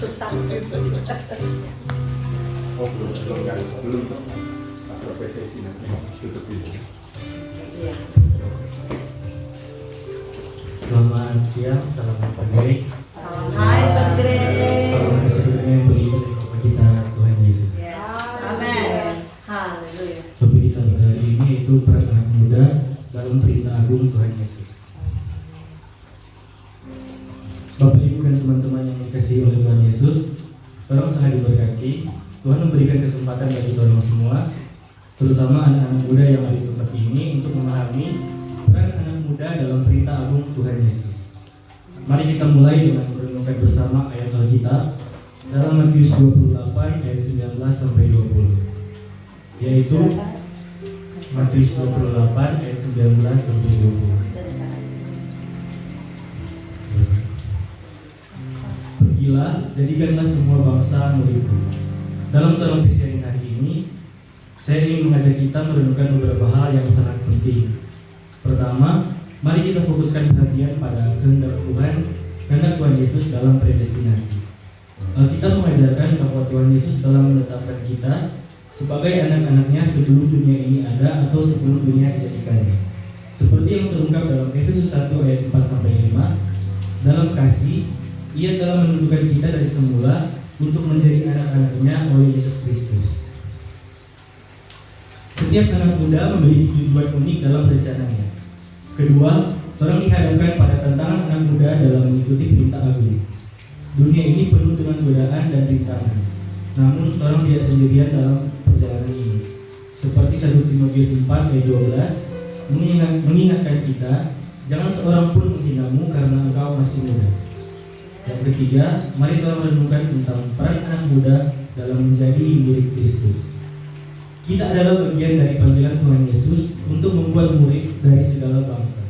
Saksi itu. Oh belum masuk PSSI nanti tutup dulu. Iya. Selamat siang, salam Pak Grace. Salam hai Pak Grace. Salam sejahtera yang begitu dari Bapak kita Tuhan Yesus. Yes. Amin. Haleluya. Topik kita pada hari ini yaitu peran anak muda dalam perintah agung Tuhan Yesus. Bapak Ibu dan teman-teman yang dikasihi oleh Tuhan Yesus, tolong sangat diberkati. Tuhan memberikan kesempatan bagi tolong semua, terutama anak-anak muda yang ada di tempat ini untuk memahami peran anak muda dalam perintah agung Tuhan Yesus. Mari kita mulai dengan merenungkan bersama ayat Alkitab dalam Matius 28 ayat 19 sampai 20. Yaitu Matius 28 ayat 19 sampai 20. Pergilah, jadikanlah semua bangsa muridku. Dalam dalam sharing hari ini, saya ingin mengajak kita merenungkan beberapa hal yang sangat penting. Pertama, mari kita fokuskan perhatian pada kehendak Tuhan Yesus dalam predestinasi. Alkitab mengajarkan bahwa Tuhan Yesus telah menetapkan kita sebagai anak-anaknya sebelum dunia ini ada atau sebelum dunia dijadikannya. Seperti yang terungkap dalam Efesus 1 ayat 4-5, dalam kasih, Ia telah menentukan kita dari semula untuk menjadi anak-anaknya oleh Yesus Kristus. Setiap anak muda memiliki tujuan unik dalam rencananya. Kedua, orang dihadapkan pada tantangan anak muda dalam mengikuti perintah agung. Dunia ini penuh dengan godaan dan rintangan. Namun, orang tidak sendirian dalam perjalanan ini. Seperti 1 Timotius 4 ayat 12 mengingatkan kita, jangan seorang pun menghinamu karena engkau masih muda. Yang ketiga, mari kita merenungkan tentang peran anak muda dalam menjadi murid Kristus. Kita adalah bagian dari panggilan Tuhan Yesus untuk membuat murid dari segala bangsa.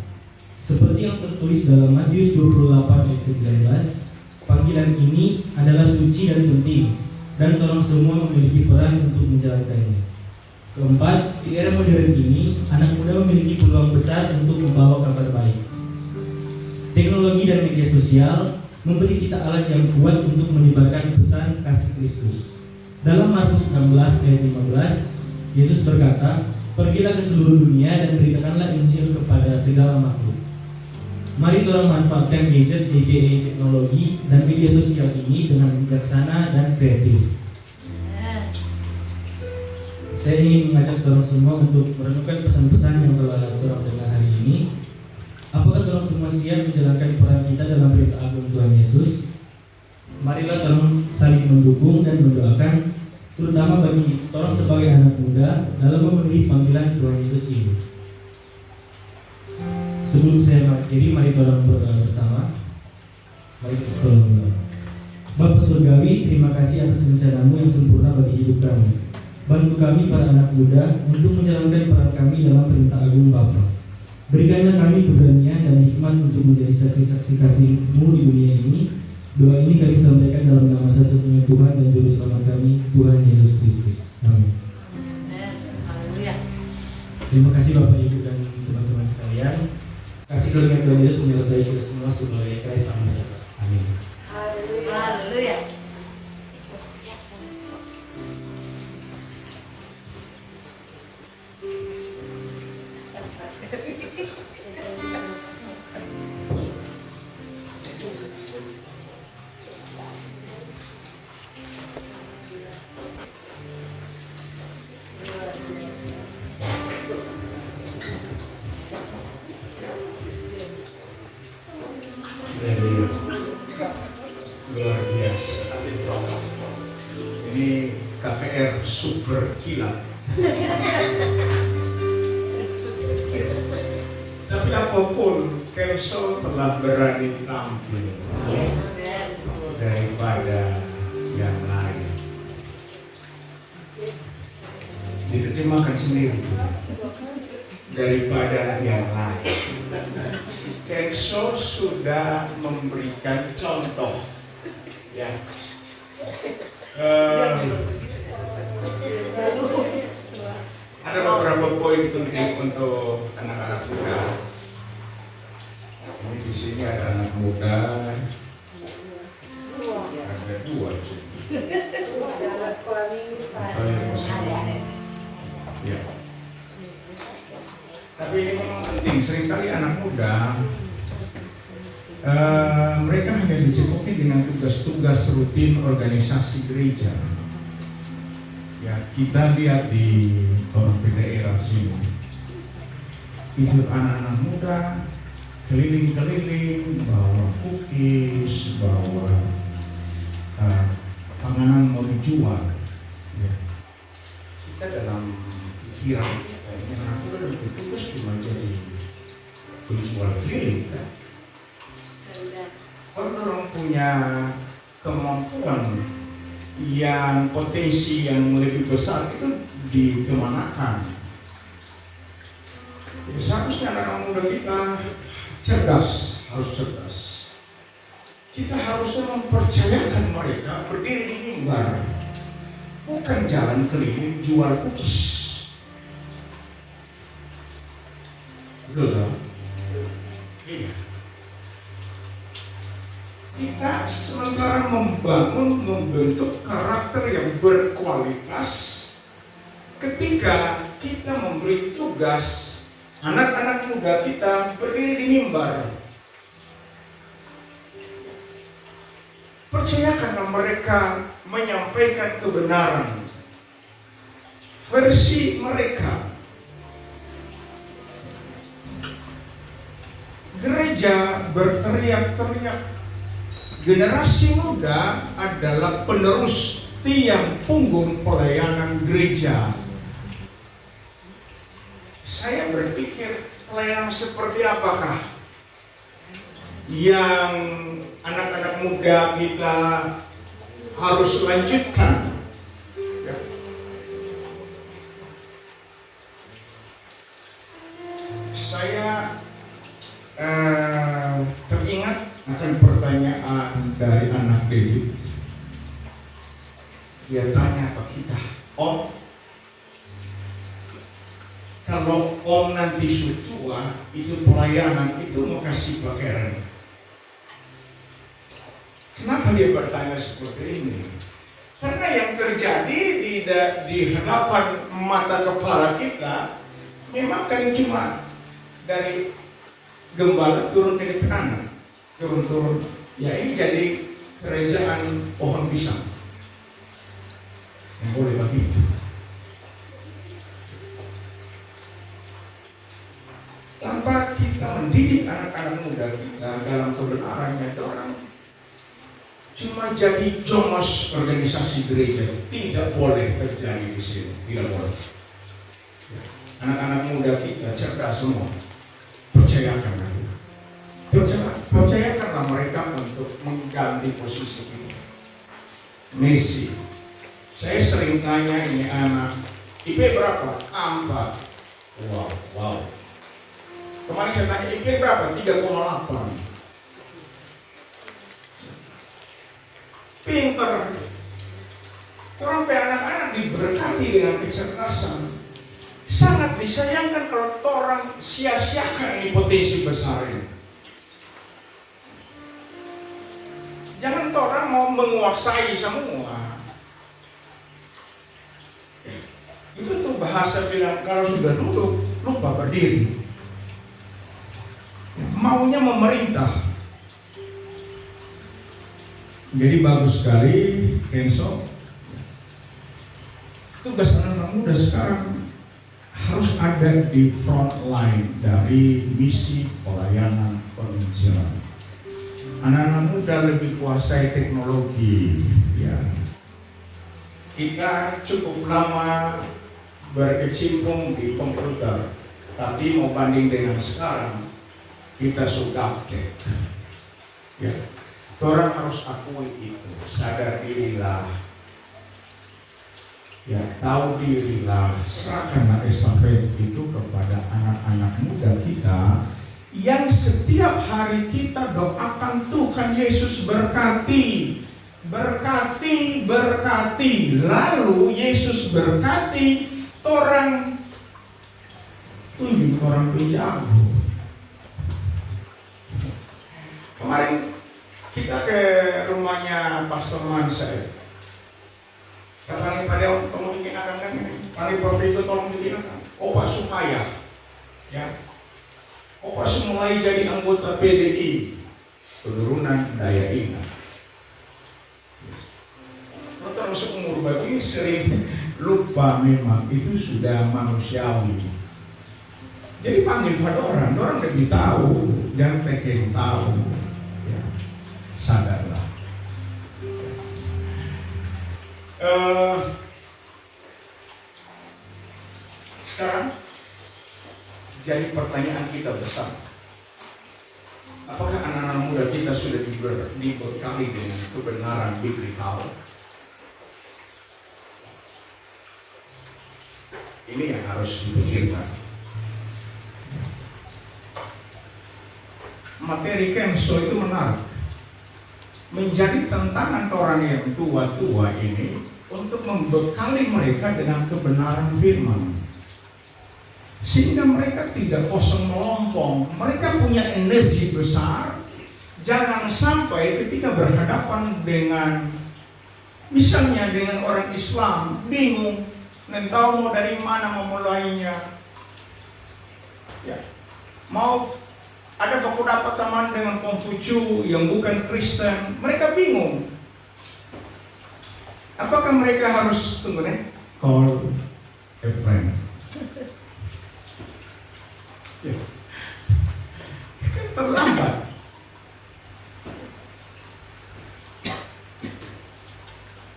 Seperti yang tertulis dalam Matius 28 ayat 19, panggilan ini adalah suci dan penting, dan orang semua memiliki peran untuk menjalankannya. Keempat, di era modern ini, anak muda memiliki peluang besar untuk membawa kabar baik. Teknologi dan media sosial memberi kita alat yang kuat untuk menyebarkan pesan kasih Kristus. Dalam Markus 16 ayat 15, Yesus berkata, "Pergilah ke seluruh dunia dan beritakanlah Injil kepada segala makhluk." Mari kita manfaatkan gadget, aka teknologi dan media sosial ini dengan bijaksana dan kreatif. Saya ingin mengajak kita semua untuk merenungkan pesan-pesan yang telah kita dengar hari ini. Apakah kita semua siap menjalankan peran kita dalam perintah agung Tuhan Yesus? Marilah tolong saling mendukung dan mendoakan, terutama bagi orang sebagai anak muda dalam memenuhi panggilan Tuhan Yesus ini. Sebelum saya mengakhiri, mari tolong berdoa bersama. Mari kita tolong berdoa. Bapa Surgawi, terima kasih atas rencanamu yang sempurna bagi hidup kami. Bantu kami para anak muda untuk menjalankan peran kami dalam perintah agung Bapa. Berikanlah kami keberanian dan hikmat untuk menjadi saksi-saksi kasih-Mu di dunia ini. Doa ini kami sampaikan dalam nama satu-satunya Tuhan dan Juru Selamat kami, Tuhan Yesus Kristus. Amin. Terima kasih Bapak Ibu dan teman-teman sekalian. Kasih karunia Tuhan Yesus menyertai kita semua sebagai Kristus Amin. Amin. Haleluya. Luar biasa. Ini KPR super kilat. Tapi apapun, Kelso telah berani tampil daripada yang lain. Diterjemahkan sendiri daripada yang lain. Kelso sudah memberikan contoh, ya. Ada beberapa poin penting untuk anak-anak muda. Ini di sini ada anak muda, ada ada 2 sih. Jangan sekolah minggu Ya. Tapi ini memang penting. Seringkali anak muda mereka hanya dicekoki dengan tugas-tugas rutin organisasi gereja. Ya, kita lihat di beberapa daerah sini, itu anak-anak muda keliling-keliling bawa cookies, bawa panganan mau dijual. Ya. Kita dalam pikiran kita, anak muda dan bertugas cuma jadi penjual keliling kan. Kalau orang punya kemampuan yang potensi yang lebih besar itu dikemanakan. Jadi seharusnya anak muda kita cerdas, harus cerdas. Kita harusnya mempercayakan mereka berdiri di mimbar, bukan jalan keliling jual cookies. Betul kan? Iya. Kita sementara membentuk karakter yang berkualitas ketika kita memberi tugas anak-anak muda kita berdiri di mimbar. Percayakanlah mereka menyampaikan kebenaran versi mereka. Gereja berteriak-teriak. Generasi muda adalah penerus tiang punggung pelayanan gereja. Saya berpikir pelayanan seperti apakah yang anak-anak muda kita harus lanjutkan. Ya. Saya teringat akan pertanyaan dari anak David. Dia tanya ke kita, Om, kalau Om nanti sudah itu pelayanan itu mau kasih pakaian. Kenapa dia bertanya seperti ini? Karena yang terjadi di hadapan mata kepala kita memang kan cuma dari gembala turun ke kanan. Turun-turun, ya ini jadi kerajaan pohon pisang yang boleh begitu. Tanpa kita mendidik anak-anak muda kita dalam kebenarannya, orang cuma jadi jomos organisasi gereja. Tidak boleh terjadi di sini, tidak boleh. Anak-anak muda kita cerdas semua, percayakan aku. Percayakanlah mereka untuk mengganti posisi kita. Messi, saya sering tanya ini anak, IP berapa? 4. Wow. Kemarin saya tanya IP berapa? 3,8. Pinter. Sampai anak-anak diberkati dengan kecerdasan. Sangat disayangkan kalau orang sia-siakan ini potensi besar ini. Jangan orang mau menguasai semua. Itu tuh bahasa bilang kalau sudah duduk lupa berdiri. Maunya memerintah. Jadi bagus sekali Kenso. Tugas anak-anak muda sekarang harus ada di front line dari misi pelayanan penginjilan. Anak-anak muda lebih kuasai teknologi, ya. Kita cukup lama berkecimpung di komputer, tapi mau banding dengan sekarang, kita sudah update. Ya, orang harus akui itu, sadar dirilah, ya, tahu dirilah, serahkanlah estafet itu kepada anak-anak muda kita. Yang setiap hari kita doakan Tuhan Yesus berkati, lalu Yesus berkati, orang tunjuk orang penjago. Kemarin Kita ke rumahnya Pastor Mansa. Katanya pada tolong bikin akan kan ini. Pani Prof itu tolong bikin akan. Opa supaya, ya, Opa mulai jadi anggota PDI, penurunan daya ingat. Kalau masuk umur baru ini sering lupa, memang itu sudah manusiawi. Jadi panggil pada orang lebih tahu, jangan pengen tahu. Ya, sadarlah. Sekarang jadi pertanyaan kita bersama. Apakah anak-anak muda kita sudah dibekali dengan kebenaran biblikal? Ini yang harus dipikirkan. Materi Kenso itu menarik. Menjadi tantangan orang yang tua-tua ini untuk membekali mereka dengan kebenaran firman. Sehingga mereka tidak kosong melompong. Mereka punya energi besar. Jangan sampai ketika berhadapan dengan, misalnya dengan orang Islam, bingung, dan tahu mau dari mana memulainya. Ya. Mau ada baku dapat teman dengan Konghucu yang bukan Kristen, mereka bingung. Apakah mereka harus tunggu nih? Call a friend. Ya. Terlambat.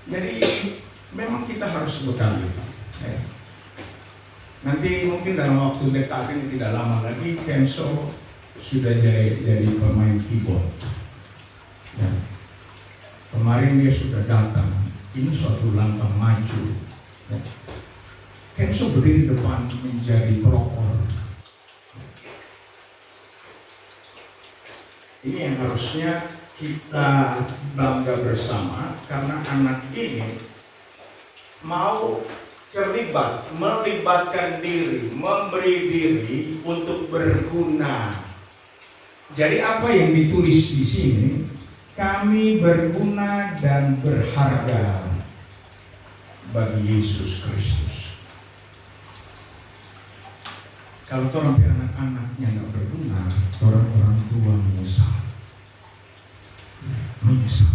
Jadi memang kita harus bekali. Ya. Nanti mungkin dalam waktu dekat ini tidak lama lagi Kenso sudah jadi pemain keyboard. Ya. Kemarin dia sudah datang. Ini suatu langkah maju. Ya. Kenso berdiri depan menjadi pelopor. Ini yang harusnya kita bangga bersama, karena anak ini mau terlibat, melibatkan diri, memberi diri untuk berguna. Jadi apa yang ditulis di sini? Kami berguna dan berharga bagi Yesus Kristus. Kalau orang anak-anaknya nggak berguna, orang tua menyesal. Menyesal.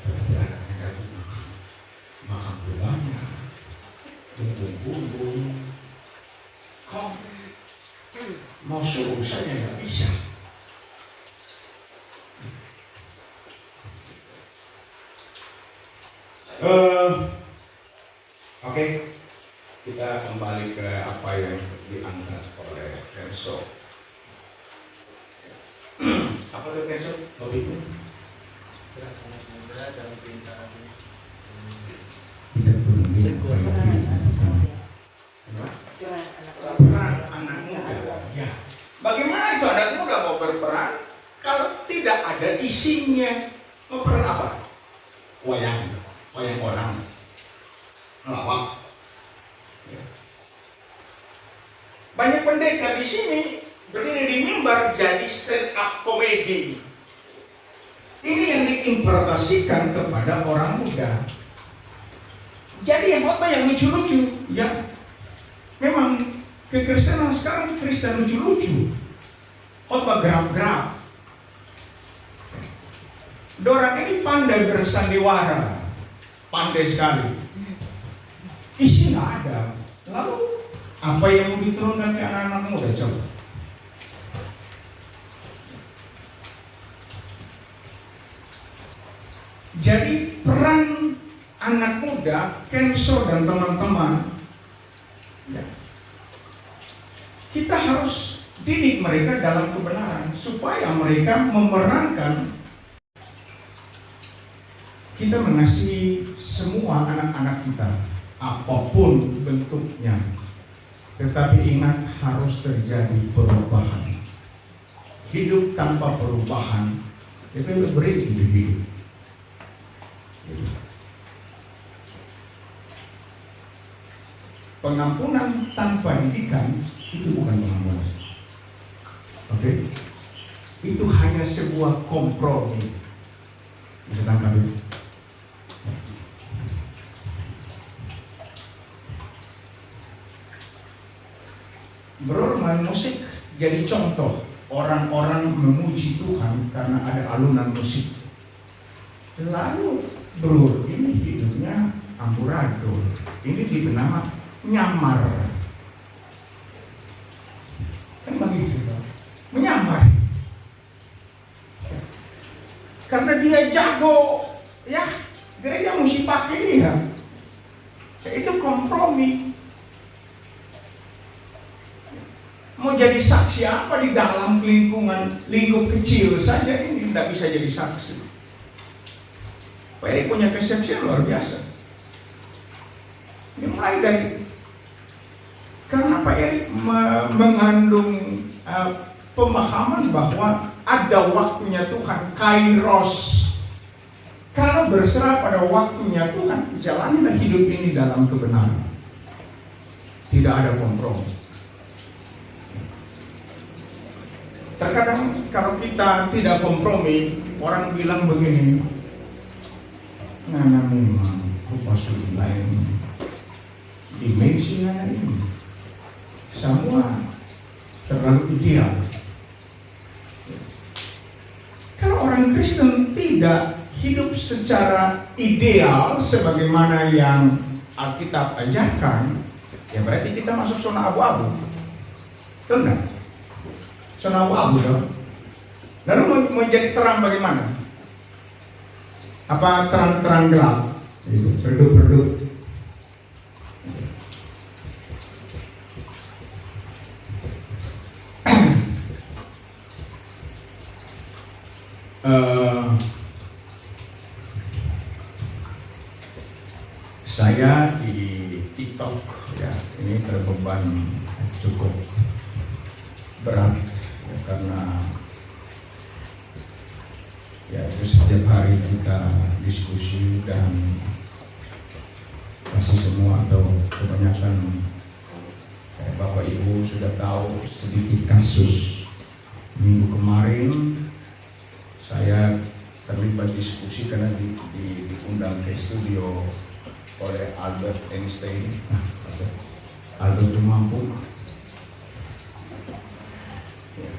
Tapi anaknya nggak guna, makan bolanya, bumbung-bumbung, mau suruh saja nggak bisa. Oke, kita kembali ke apa yang diangkat oleh Kenso. Apa itu Kenso? Topiknya? Anak muda dalam perintah Agung. Peran anak muda. Ya. Bagaimana itu anak muda mau berperan kalau tidak ada isinya? Mau peran apa? Wayang orang, ngelawak. Ya. Banyak pendeta di sini berdiri di mimbar jadi stand up komedi. Ini yang diimpartasikan kepada orang muda. Jadi yang khotbah yang lucu-lucu, ya. Memang kekristenan sekarang Kristen lucu-lucu. Khotbah gerak-gerak. Dorang ini pandai bersandiwara, pandai sekali. Isi nggak ada. Lalu apa yang mau diturunkan ke anak-anak muda coba? Jadi peran anak muda, Kenso dan teman-teman, ya, kita harus didik mereka dalam kebenaran supaya mereka memerankan. Kita mengasihi semua anak-anak kita, apapun bentuknya, tetapi ingat harus terjadi perubahan. Hidup tanpa perubahan itu berhenti hidup. Pengampunan tanpa didikan itu bukan pengampunan. Oke? itu hanya sebuah kompromi. Bisa tangkap itu? Bermain musik jadi contoh orang-orang memuji Tuhan karena ada alunan musik. Lalu bro, ini hidupnya amburadul, ini diberi nama nyamar. Kan begitu, menyamar. Karena dia jago, ya gereja mesti pakai dia. Itu kompromi. Mau jadi saksi apa di dalam lingkup kecil saja ini tidak bisa jadi saksi. Pak Erik punya kesaksian luar biasa. Ini mulai dari karena Pak Erik mengandung pemahaman bahwa ada waktunya Tuhan, kairos. Kalau berserah pada waktunya Tuhan, jalanilah hidup ini dalam kebenaran. Tidak ada kompromi. Terkadang kalau kita tidak kompromi, orang bilang begini, ngana memang rupa lain dimensi ini, semua terlalu ideal. Kalau orang Kristen tidak hidup secara ideal sebagaimana yang Alkitab ajarkan, ya berarti kita masuk zona abu-abu. Betul nggak? Zona abu-abu dong. Lalu mau jadi terang bagaimana? Apa terang-terang gelap? Redup-redup. Saya di TikTok ya, ini berbeban cukup berat ya, karena ya setiap hari kita diskusi dan pasti semua atau kebanyakan Bapak Ibu sudah tahu sedikit kasus minggu kemarin. Saya terlibat diskusi karena diundang ke studio oleh Albert Einstein. Albert itu mampu. Ya.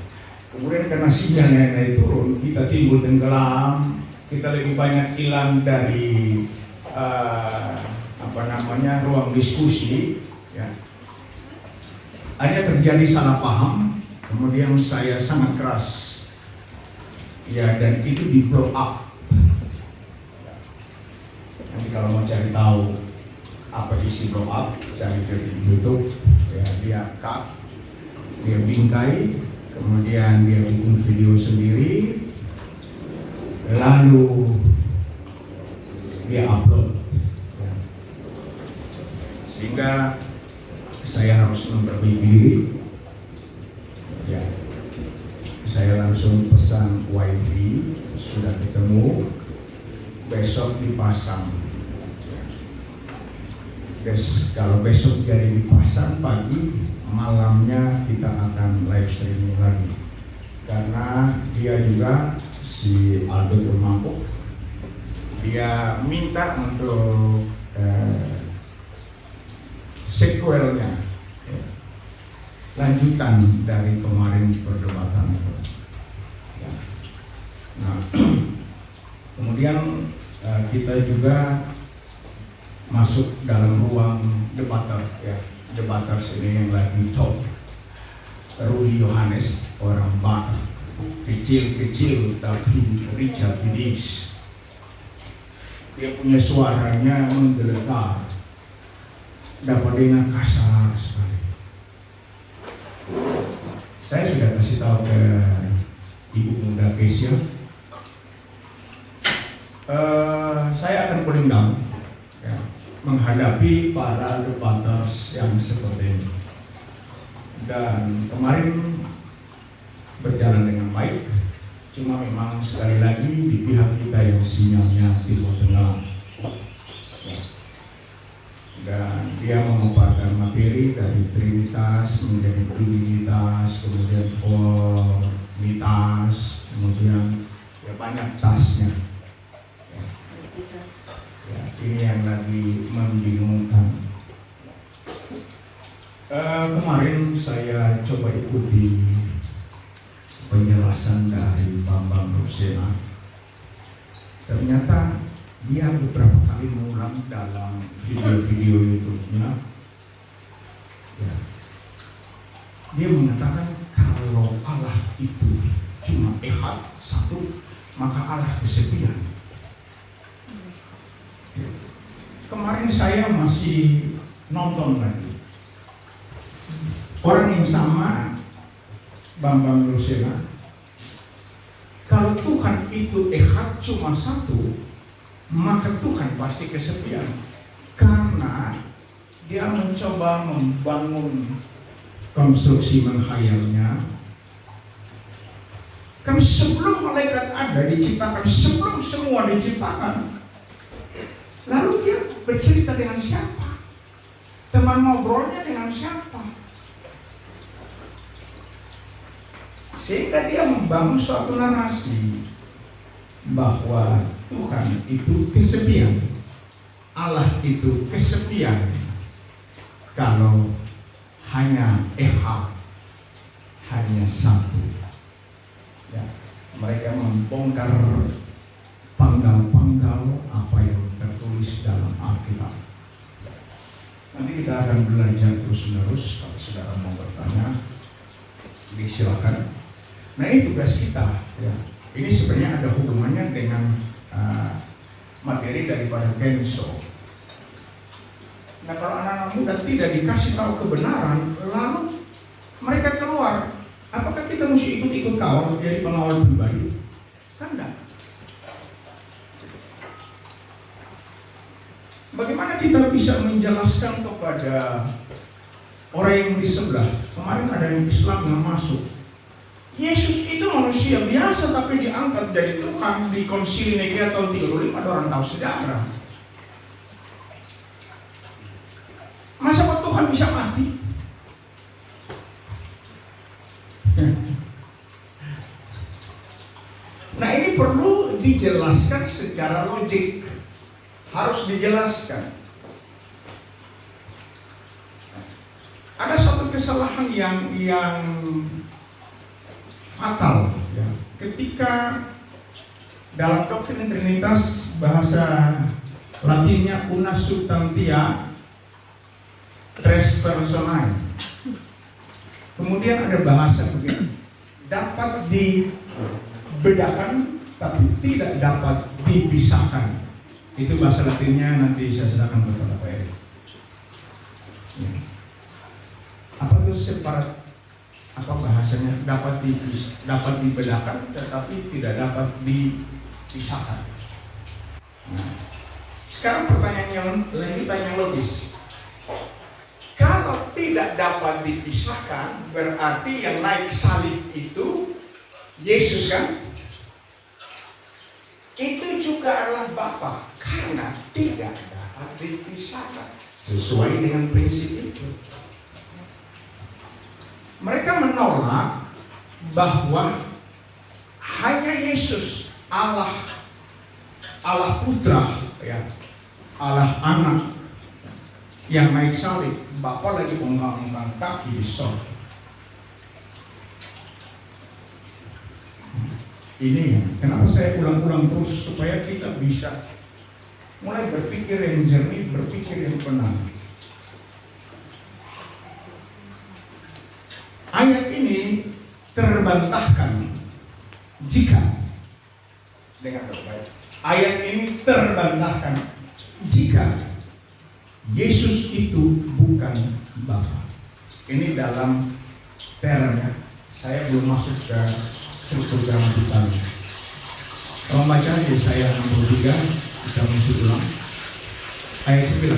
Kemudian karena sinyalnya naik turun, kita timbul tenggelam, kita lebih banyak hilang dari ruang diskusi. Ya. Ada terjadi salah paham, kemudian saya sangat keras. Ya, dan itu di blow up. Nanti kalau mau cari tahu apa isi blow up, cari di YouTube. Ya, dia cut, dia bingkai, kemudian dia bikin video sendiri, lalu dia upload. Ya. Sehingga saya harus memperbaiki diri. Ya. Saya langsung pesan wifi, sudah ketemu, besok dipasang. Kalau besok jadi dipasang pagi, malamnya kita akan live streaming lagi. Karena dia juga si Aldo Mampu, dia minta untuk sequelnya, lanjutan dari kemarin perdebatan itu. Ya. Nah, kemudian kita juga masuk dalam ruang debater, ya. Debaters ini yang lagi top. Rudi Yohanes, orang Batak, kecil-kecil tapi Richard Bidis. Dia punya suaranya menggelegar, dapat dengar kasar sekali. Saya sudah kasih tahu ke Ibu Muda Kesia, saya akan cooling down ya, menghadapi para debaters yang seperti ini. Dan kemarin berjalan dengan baik, cuma memang sekali lagi di pihak kita yang sinyalnya timur tengah. Dan dia memaparkan materi dari Trinitas menjadi Duinitas, kemudian Formitas, kemudian ya banyak tasnya. Ya, ini yang lagi membingungkan. Kemarin saya coba ikuti penjelasan dari Bambang Rosena. Ternyata dia beberapa kali mengulang dalam video-video YouTube-nya. Ya. Dia mengatakan kalau Allah itu cuma Ehad satu, maka Allah kesepian. Ya. Kemarin saya masih nonton lagi. Orang yang sama, Bambang Rosena, kalau Tuhan itu Ehad cuma satu, maka Tuhan pasti kesepian. Karena dia mencoba membangun konstruksi menghayalnya. Kan sebelum malaikat ada diciptakan, sebelum semua diciptakan, lalu dia bercerita dengan siapa? Teman ngobrolnya dengan siapa? Sehingga dia membangun suatu narasi bahwa Tuhan itu kesepian, Allah itu kesepian kalau hanya Ehad, hanya satu. Ya, mereka membongkar panggal-panggal apa yang tertulis dalam Alkitab. Nanti kita akan belajar terus-menerus. Kalau saudara mau bertanya, disilakan. Nah, ini tugas kita. Ya. Ini sebenarnya ada hubungannya dengan materi daripada Kenso. Nah, kalau anak-anak muda tidak dikasih tahu kebenaran, lalu mereka keluar, apakah kita mesti ikut-ikut kawal jadi pengawal pribadi? Kan enggak. Bagaimana kita bisa menjelaskan kepada orang yang di sebelah? Kemarin ada yang Islam yang masuk. Yesus itu manusia biasa tapi diangkat jadi Tuhan di Konsili Nikea tahun 35, ada orang tahu sejarah. Masa kok Tuhan bisa mati? Nah, ini perlu dijelaskan secara logik. Harus dijelaskan. Ada satu kesalahan yang fatal ya. Ketika dalam doktrin Trinitas bahasa Latinnya una substantia tres personae. Kemudian ada bahasa begini, dapat dibedakan tapi tidak dapat dipisahkan. Itu bahasa Latinnya, nanti saya serahkan kepada Pak Eri. Ya. Apa itu separat? Apa bahasanya? Dapat dibedakan tetapi tidak dapat dipisahkan. Nah, sekarang pertanyaan yang logis. Kalau tidak dapat dipisahkan, berarti yang naik salib itu Yesus kan? Itu juga adalah Bapa, karena tidak dapat dipisahkan sesuai dengan prinsip itu. Mereka menolak bahwa hanya Yesus, Allah Putra, ya, Allah Anak yang naik salib. Bapa lagi ongkang-ongkang kaki di sorga. Ini ya, kenapa saya ulang-ulang terus supaya kita bisa mulai berpikir yang jernih, berpikir yang tenang. Ayat ini terbantahkan jika, dengar baik, ayat ini terbantahkan jika Yesus itu bukan Bapa. Ini dalam terangnya. Saya belum masuk ke struktur gramatikal. Kalau baca Yesaya 63, kita masuk ulang ayat 9.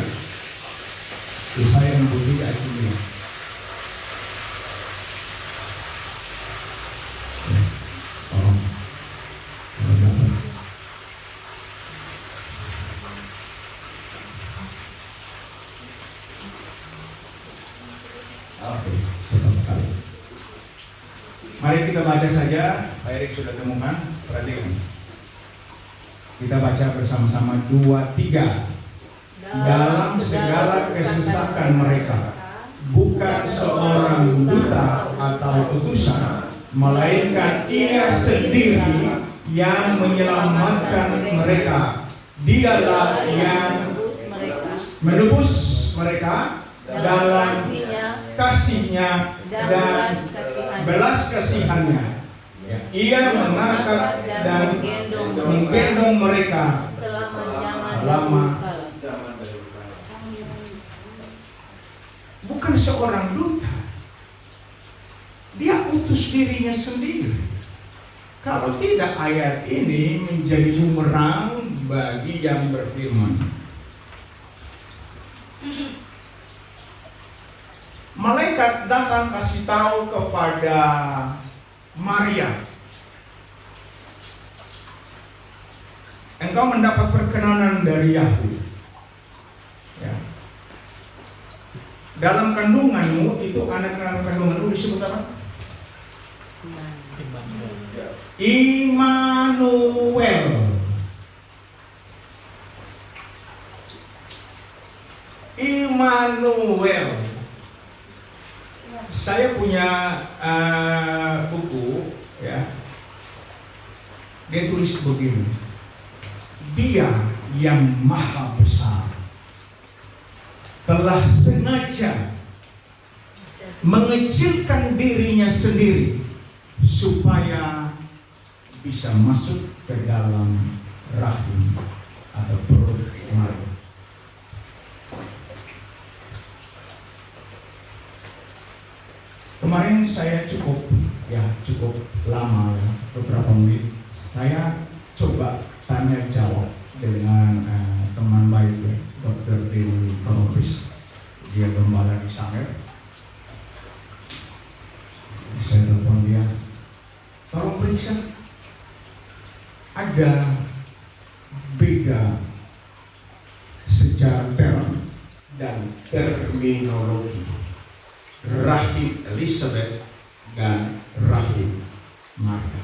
Yesaya 63 ayat 9. Oke, cepat sekali. Mari kita baca saja Pak Erik sudah temukan, perhatikan. Kita baca bersama-sama 2-3. Dalam segala kesesakan mereka, bukan seorang duta atau utusan, melainkan Ia sendiri yang menyelamatkan mereka. Dialah yang menebus mereka dalam kasih-Nya dan belas kasihan-Nya. Ya, Ia mengangkat dan menggendong mereka selama bukan seorang duta. Dia utus dirinya sendiri. Kalau tidak, ayat ini menjadi bumerang bagi yang berfirman. Malaikat datang kasih tahu kepada Maria, engkau mendapat perkenanan dari Yahweh. Ya. Dalam kandunganmu itu, anak dalam kandunganmu disebut apa? Immanuel. Immanuel. Saya punya buku, ya. Dia tulis begini. Dia yang maha besar telah sengaja mengecilkan dirinya sendiri supaya bisa masuk ke dalam rahim atau perut Maria. Kemarin saya cukup lama, beberapa menit. Saya coba tanya jawab dengan teman baik, ya, Dr. Dewi Konopis. Dia gembala di Sanger. Saya telepon dia, tolong periksa, ada beda secara term dan terminologi rahim Elizabeth dan rahim Maria.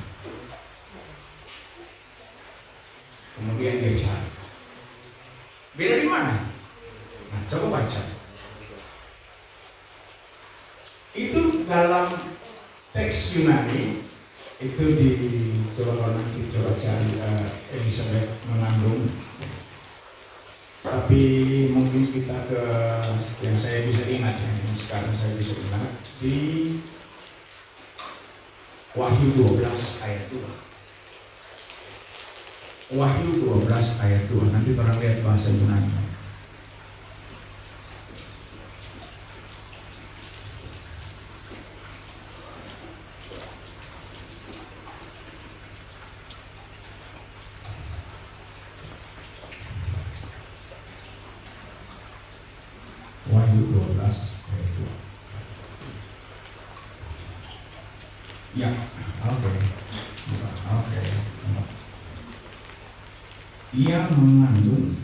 Kemudian dia cari, beda di mana? Nah, coba baca. Itu dalam teks Yunani, itu coba nanti coba cari Elizabeth mengandung. Tapi mungkin kita ke yang saya bisa ingat, ya, yang sekarang saya bisa ingat di Wahyu 12 ayat 2. Wahyu 12 ayat 2. Nanti orang lihat bahasa Yunani. Wahyu 12 ayat 2. Ya, oke. Ia mengandung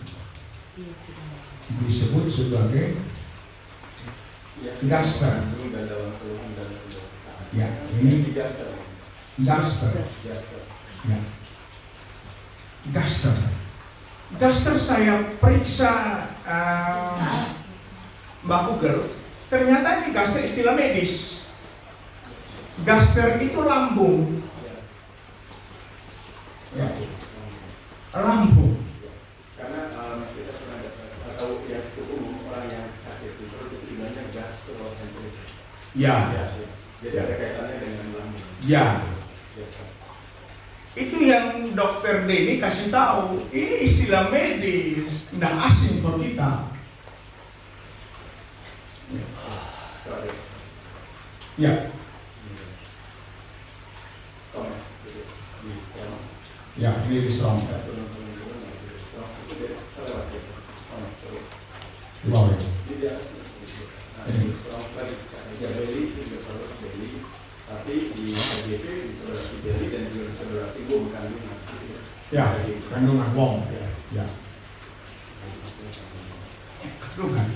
disebut sebagai gaster. Ya, ini gaster. Ya. Gaster saya periksa Mbak Google, ternyata ini gaster istilah medis. Gaster itu lambung. Ya. Lambung. Karena kita pernah tahu yang umum orang yang sakit itu namanya gastroenteritis. Ya. Jadi ada kaitannya dengan lambung. Ya. Itu yang Dokter Denny kasih tahu. Ini istilah medis, tidak asing buat kita. Ya. Ya, ini di strong. Wow. Tapi di KBP di sebelah Beli dan juga di sebelah Timbul kandungan. Ya, kandungan wong. Ya. Kandungan.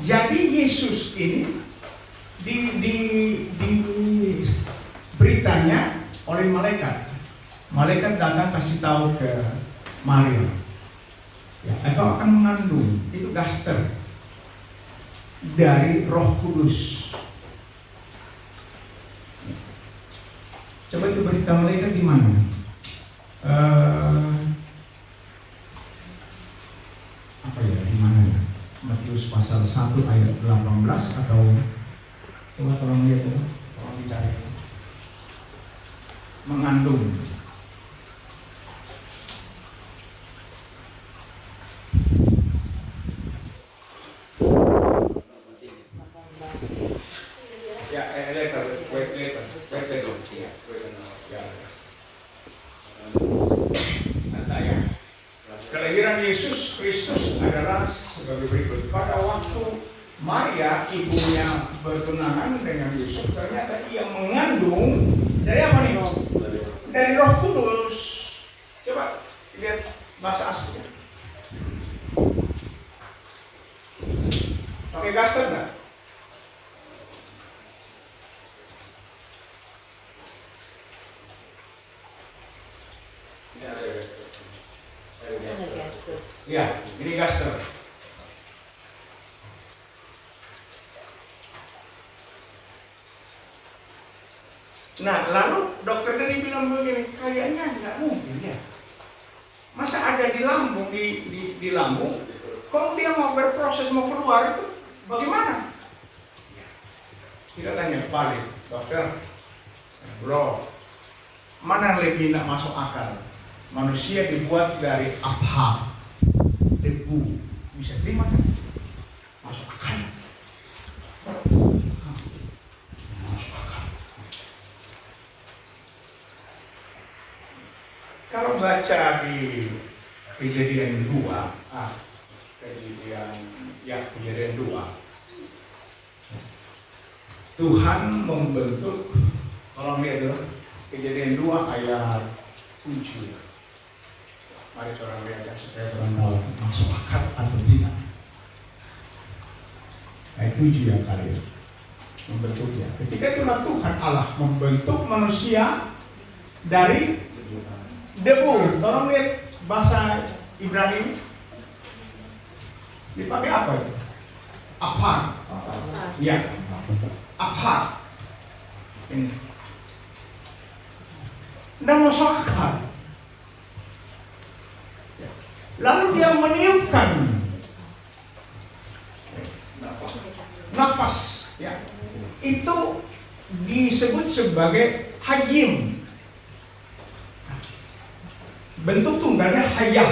Jadi Yesus ini di beritanya oleh malaikat. Malaikat datang kasih tahu ke Maria, ya, engkau akan mengandung, itu gaster dari Roh Kudus. Coba itu berita malaikat di mana? Apa ya, di mana ya? Matius pasal 1 ayat 18 atau coba tolong lihat ya, tolong dicari. Mengandung. Ya, later. Nanti ya. Kelahiran Yesus Kristus adalah sebagai berikut. Pada waktu Maria ibunya bertunangan dengan Yesus, ternyata ia mengandung dari apa nih? Dari Roh Kudus. Coba lihat bahasa aslinya. Pakai gaster nggak? Ya, ini gaster. Nah, lalu dokter tadi bilang begini, kayaknya nggak mungkin ya. Masa ada di lambung, di lambung, kalau dia mau berproses mau keluar itu bagaimana? Kita tanya balik, dokter, bro, mana yang lebih tidak masuk akal? Manusia dibuat dari apa? Debu, bisa terima kan? Masuk akal. Masuk akal. Kalau baca di Kejadian 2, Kejadian 2, Tuhan membentuk, tolong lihat dulu, Kejadian 2 ayat 7. Mari orang lihat supaya orang tahu masuk akal atau tidak. Ayat 7 ya kali ya, membentuknya. Ketika itulah Tuhan Allah membentuk manusia dari debu. Tolong lihat bahasa Ibrani dipakai apa itu? Apar. Ya, apar. Ini. Tidak masuk akal. Lalu dia meniupkan nafas, ya. Itu disebut sebagai hayim. Bentuk tunggalnya hayah.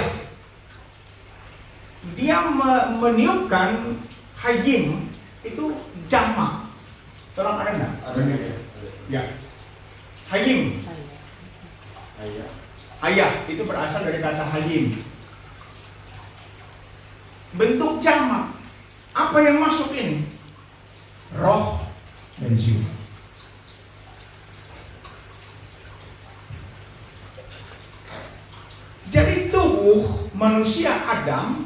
Dia meniupkan hayim itu jamak. Tolong ada nggak? Ada. Ya. Hayim. Hayah itu berasal dari kata hayim. Bentuk jamak. Apa yang masuk ini? Roh dan jiwa. Jadi tubuh manusia Adam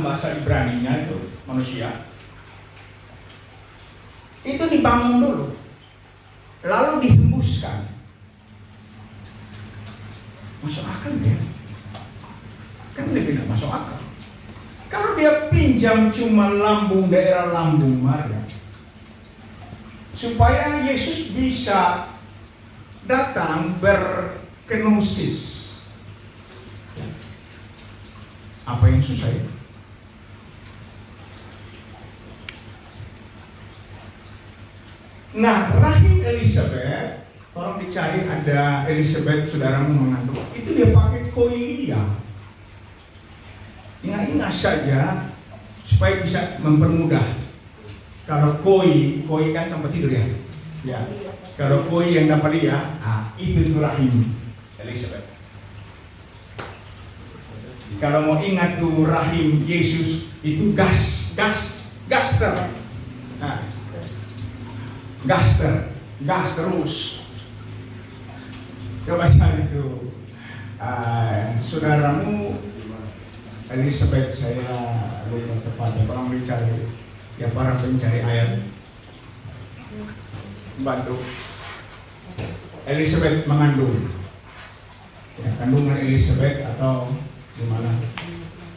bahasa Ibraninya itu manusia, itu dibangun dulu, lalu dihembuskan. Masuk akal dia? Kan lebih tidak masuk akal. Kalau dia pinjam cuma lambung, daerah lambung Maria, supaya Yesus bisa datang berkenosis. Apa yang susah itu? Nah, rahim Elizabeth, tolong dicari ada Elizabeth saudaramu mengandung. Itu dia pakai koilia. Ingat-ingat saja supaya bisa mempermudah. Kalau koi kan tempat tidur ya. Ya. Kalau koi yang dapat dia, itu rahim Elizabeth. Kalau mau ingat tuh rahim Yesus itu gaster. Nah, gas terus. Coba cari tuh saudaramu Elizabeth, saya lupa tepatnya, orang mencari ya, para pencari ayat. Bantu. Elizabeth mengandung. Ya, kandungan Elizabeth atau gimana?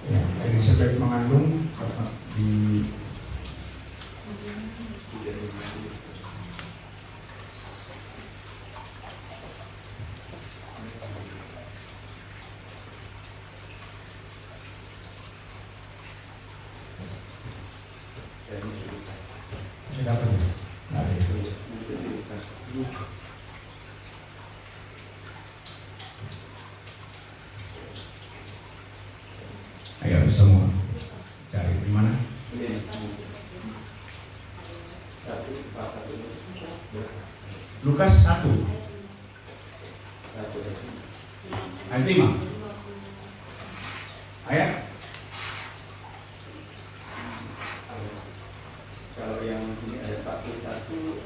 Ya, Elizabeth mengandung di siapa itu? Ada itu. Ayo semua cari di mana? Lukas 1 ayat 5. Ayat. Kalau yang ini ada 41,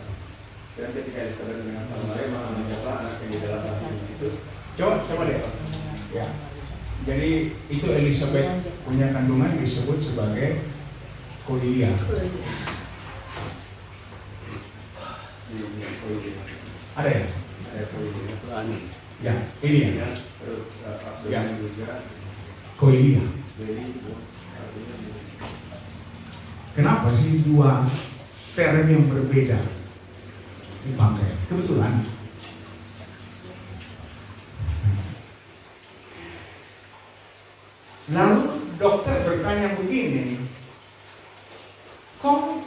dan ketika Elizabeth dengan Samaria maka menyapa anak yang di dalam rahimnya itu. Coba deh. Ya. Jadi itu Elizabeth punya kandungan disebut sebagai Koilia. Ada ya? Ada Koilia. Ya, ini ya. Terus Ya. juga Koilia. Beli. Kenapa sih dua term yang berbeda dipakai? Kebetulan. Lalu dokter bertanya begini, kok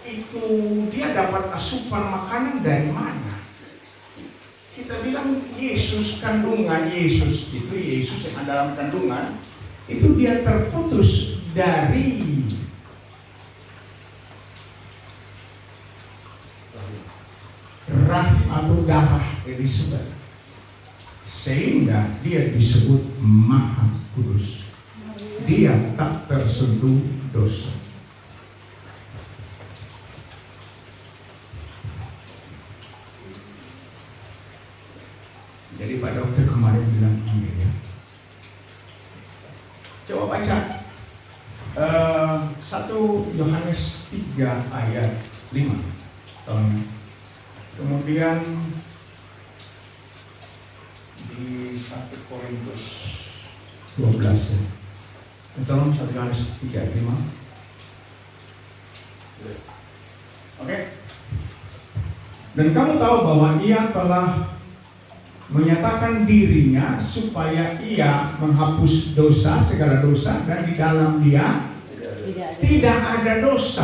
itu dia dapat asupan makanan dari mana? Kita bilang Yesus, kandungan Yesus itu, Yesus yang dalam kandungan itu dia terputus dari rahim atau darah Elizabeth, sehingga dia disebut Maha Kudus. Dia tak tersentuh dosa. Jadi Pak Dokter kemarin bilang iya ya. Coba baca 1 Yohanes 3 ayat 5. Tolong. Kemudian di 1 Korintus 12 ya. Tolong 1 Yohanes 3 ayat 5. Oke. Dan kamu tahu bahwa ia telah menyatakan dirinya supaya ia menghapus dosa, segala dosa, dan di dalam dia tidak ada dosa.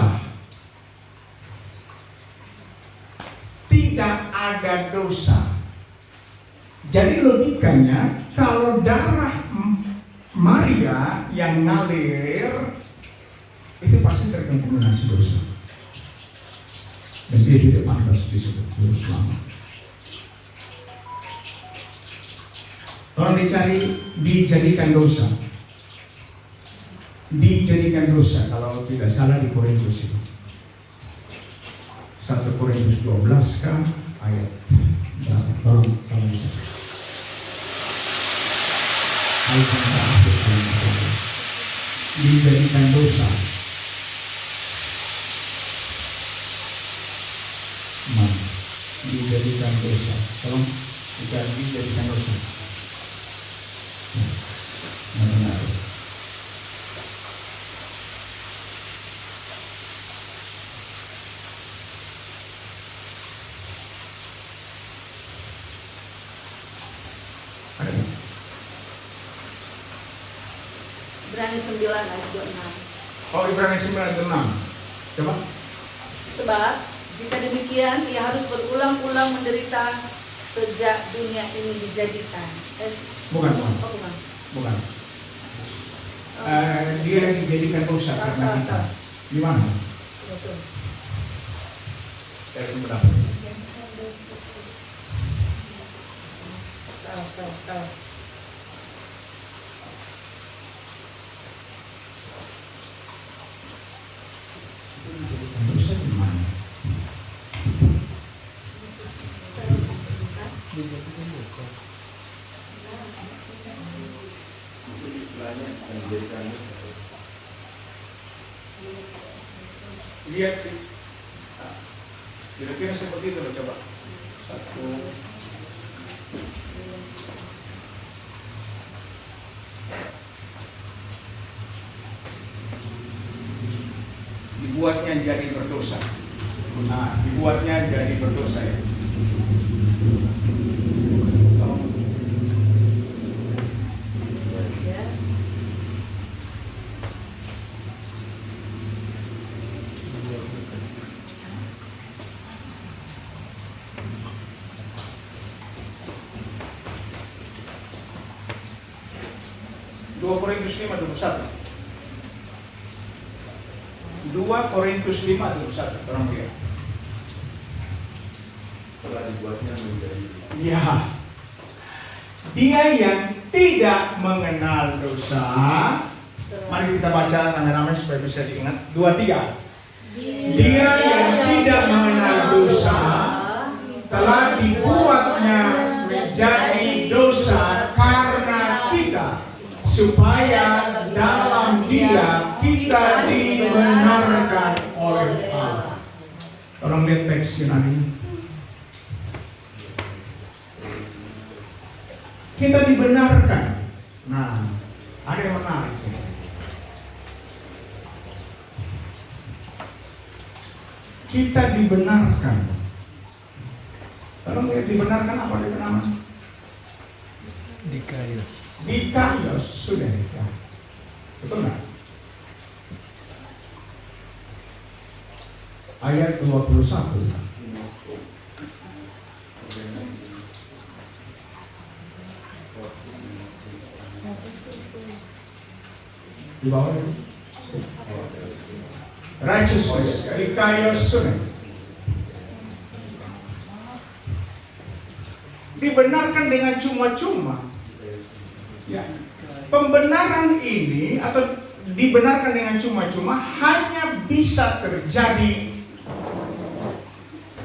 Tidak ada dosa. Jadi logikanya, kalau darah Maria yang ngalir itu pasti terkontaminasi dosa, dan dia tidak pantas disebut juru selamat. Kalau dicari dijadikan dosa, kalau tidak salah di Korintus itu 1 Korintus 12 kan ayat berapa? Tolong bisa. Ayat yang terakhir dijadikan dosa. Dijadikan dosa. Tolong dijadikan dosa. Benar. Ibrani 9 ayat 26. Oh, Ibrani 9 ayat 6. Coba. Sebab jika demikian ia harus berulang-ulang menderita sejak dunia ini dijadikan. Bukan. Oh, bukan. Bukan. Dia dijadikan dosa karena kita. Di mana? Betul. Saya sebenarnya. Tahu. Dosa di mana? Lihat Kira-kira seperti itu, coba. Satu. Dibuatnya jadi berdosa. Nah, dibuatnya jadi berdosa ya. Ya. Dua Korintus 5:21. 2 Korintus 5:21. Tolong lihat. Telah dibuatnya menjadi Ya. Dia yang tidak mengenal dosa. Mari kita baca rame-rame supaya bisa diingat. 2, 3. Dia yang tidak mengenal dosa telah dibuatnya menjadi dosa karena kita, supaya dalam Dia kita dibenarkan oleh Allah. Tolong lihat teks Yunani. Kita dibenarkan. Nah, ada yang menarik. Kita dibenarkan. Tolong lihat dibenarkan apa dibenarkan? Dikaios sudah ya. Betul nggak? Ayat 21. Di bawah itu. Righteousness, dikaios sudah. Dibenarkan dengan cuma-cuma. Ya. Pembenaran ini atau dibenarkan dengan cuma-cuma hanya bisa terjadi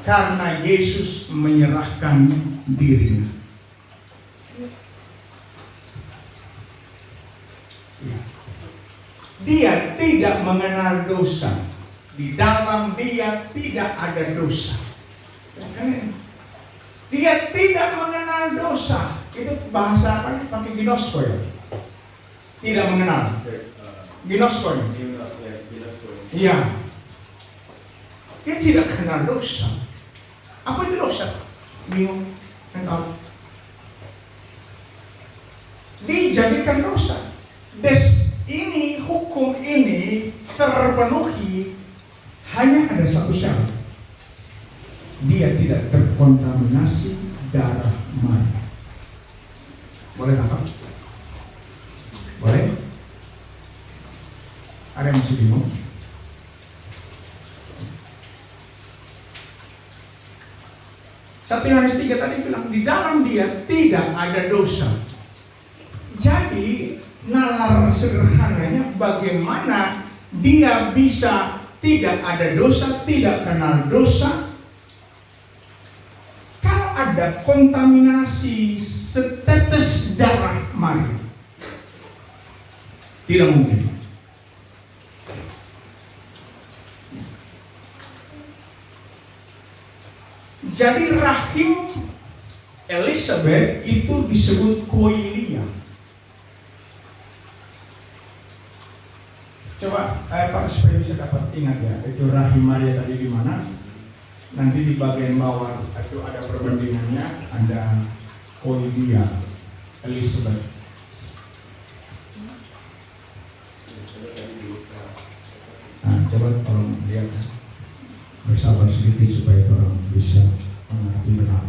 karena Yesus menyerahkan dirinya. Ya. Dia tidak mengenal dosa. Di dalam Dia tidak ada dosa. Dia tidak mengenal dosa. Itu bahasa apa? Pakai ginosko ya? Tidak mengenal. Ginosko ya? Iya. Dia tidak kenal dosa. Apa itu dosa? Bingung. Entah. Dijadikan dosa. Ini hukum ini terpenuhi hanya ada satu syarat. Dia tidak terkontaminasi darah Maria. Boleh nangkap? Boleh? Ada yang masih bingung? Satu Yohanes 3 tadi bilang di dalam Dia tidak ada dosa. Jadi nalar sederhananya bagaimana Dia bisa tidak ada dosa, tidak kenal dosa. Kalau ada kontaminasi setetes darah Maria, tidak mungkin. Jadi rahim Elizabeth itu disebut koilia. Coba Pak supaya bisa dapat ingat ya, itu rahim Maria tadi di mana? Nanti di bagian bawah itu ada perbandingannya, ada koilia Elizabeth. Nah, coba tolong lihat bersabar sedikit supaya orang bisa mengerti benar.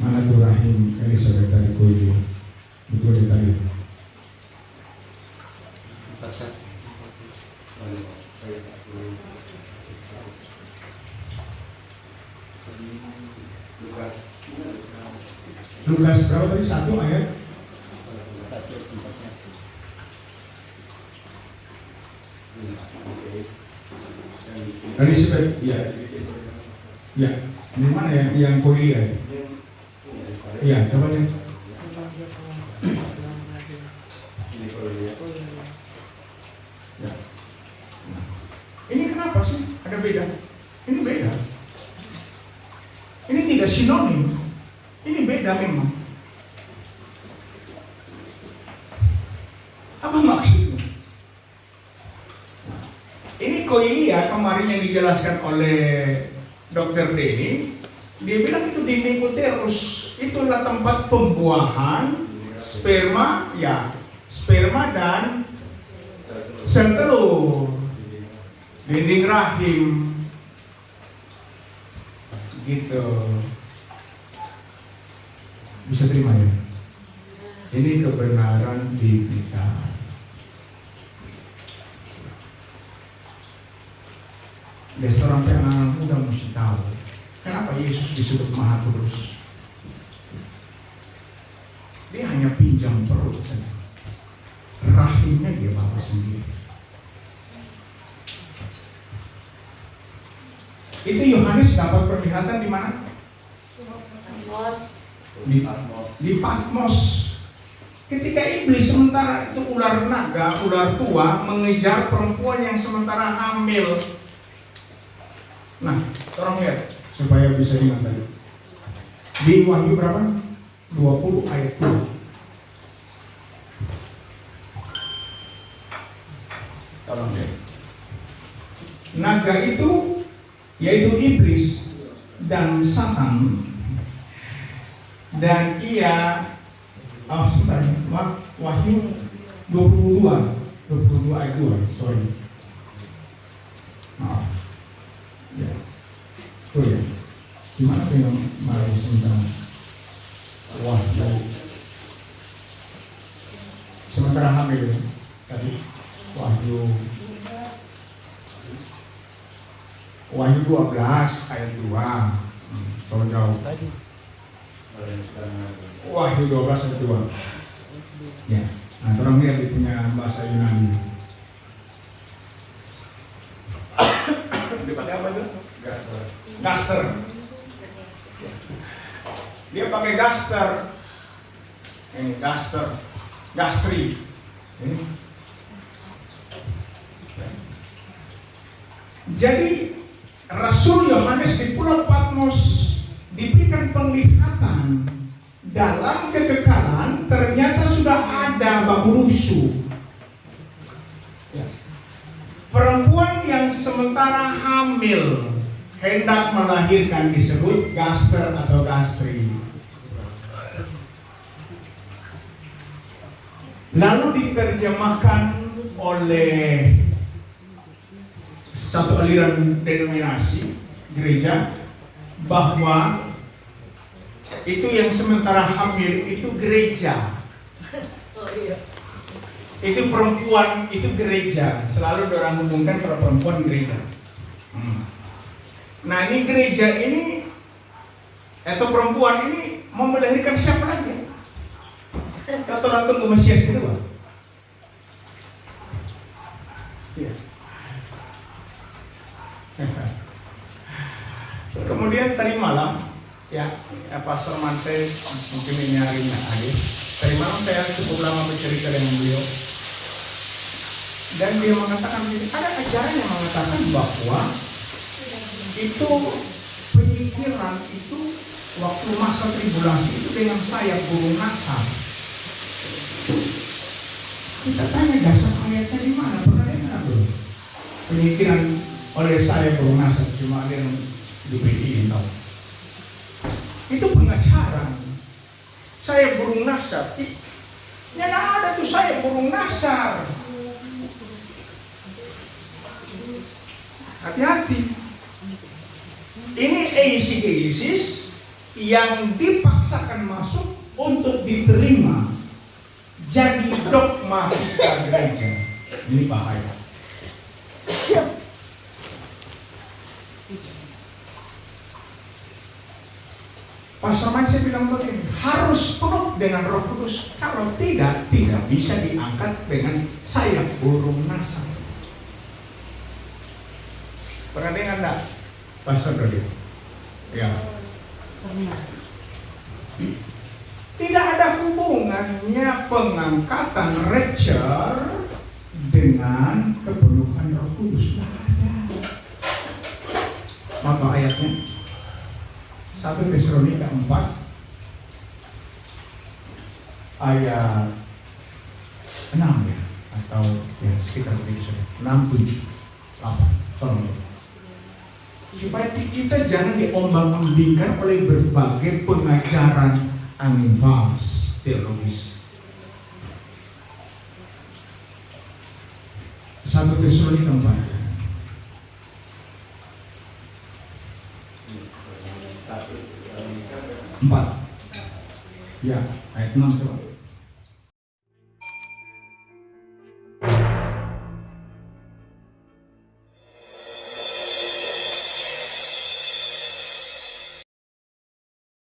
Mana tuh rahim Elizabeth dari koilia? Itu ada tadi. Lukas berapa tadi? 1 ayat? Elizabeth, ya. Ya, di mana ya yang koilia? Iya, coba lihat. Ya. Nah. Ini kenapa sih? Ada beda? Ini beda. koilia kemarin yang dijelaskan oleh Dr. Denny, dia bilang itu dinding uterus, itulah tempat pembuahan sperma, ya, sperma dan sel telur, dinding rahim, gitu. Bisa terima ya? Ini kebenaran di kita. Restoran anak muda mesti tahu kenapa Yesus disebut Maha Kudus. Dia hanya pinjam perut saja, rahimnya dia bawa sendiri. Itu Yohanes dapat penglihatan di mana? Di Patmos. Ketika iblis sementara itu ular naga, ular tua mengejar perempuan yang sementara hamil. Nah, tolong lihat supaya bisa ingat tadi. Di Wahyu berapa? 20 ayat 2. Tolong lihat. Naga itu yaitu iblis dan Satan, dan ia sebentar, Wahyu 22 ayat 2, sorry. Maaf. Ya. Oh ya. Gimana tuh yang malah sebentar? Wahyu. Sementara hamil tadi Wahyu 12 ayat 2. Kalau jauh. Wahyu 12 ayat 2. Ya. Nah, orang lihat dia punya bahasa Yunani. Dia pakai apa itu? Gaster. Dia pakai gaster. Ini gaster. Gastri. Ini. Jadi Rasul Yohanes di Pulau Patmos diberikan penglihatan dalam kekekalan, ternyata sudah ada baku rusuh. Ya. Perempuan yang sementara hamil hendak melahirkan disebut gaster atau gastri. Lalu diterjemahkan oleh satu aliran denominasi gereja bahwa itu yang sementara hamil itu gereja. Oh iya. Itu perempuan itu gereja. Selalu orang hubungkan pada perempuan gereja. Nah, ini gereja ini atau perempuan ini mau melahirkan siapa lagi? Kata orang tunggu Mesias kedua. Ya. Kemudian tadi malam ya Pastor Manse, mungkin ini harinya hadir. Tadi malam saya cukup lama bercerita dengan beliau, dan dia mengatakan ada ajaran yang mengatakan bahwa itu penyikiran itu waktu masa tribulasi itu dengan sayap burung nasar. Kita tanya dasar ayatnya di mana? Pernah dengar belum? Penyikiran oleh saya burung nasar, cuma ada yang diberi tahu. Itu pengajaran. Saya burung nasar. Ya nggak ada tuh saya burung nasar. Hati-hati. Ini eisegesis yang dipaksakan masuk untuk diterima jadi dogma kita gereja. Ini bahaya. Pastor Man saya bilang begini, harus penuh dengan Roh Kudus. Kalau tidak bisa diangkat dengan sayap burung nasar. Pernah dengar enggak, Pastor Dodi? Ya. Tidak ada hubungannya pengangkatan Rachel dengan kepenuhan Roh Kudus. Tidak ada. Maka ayatnya 1 Tesalonika 4 ayat 6 ya, atau ya sekitar begitu saja, 6, 7, 8. Tolong. Supaya kita jangan diombang-ambingkan oleh berbagai pengajaran angin fals teologis. 1 Tesalonika 4. Satu, 4. Ya, ayat 6 coba.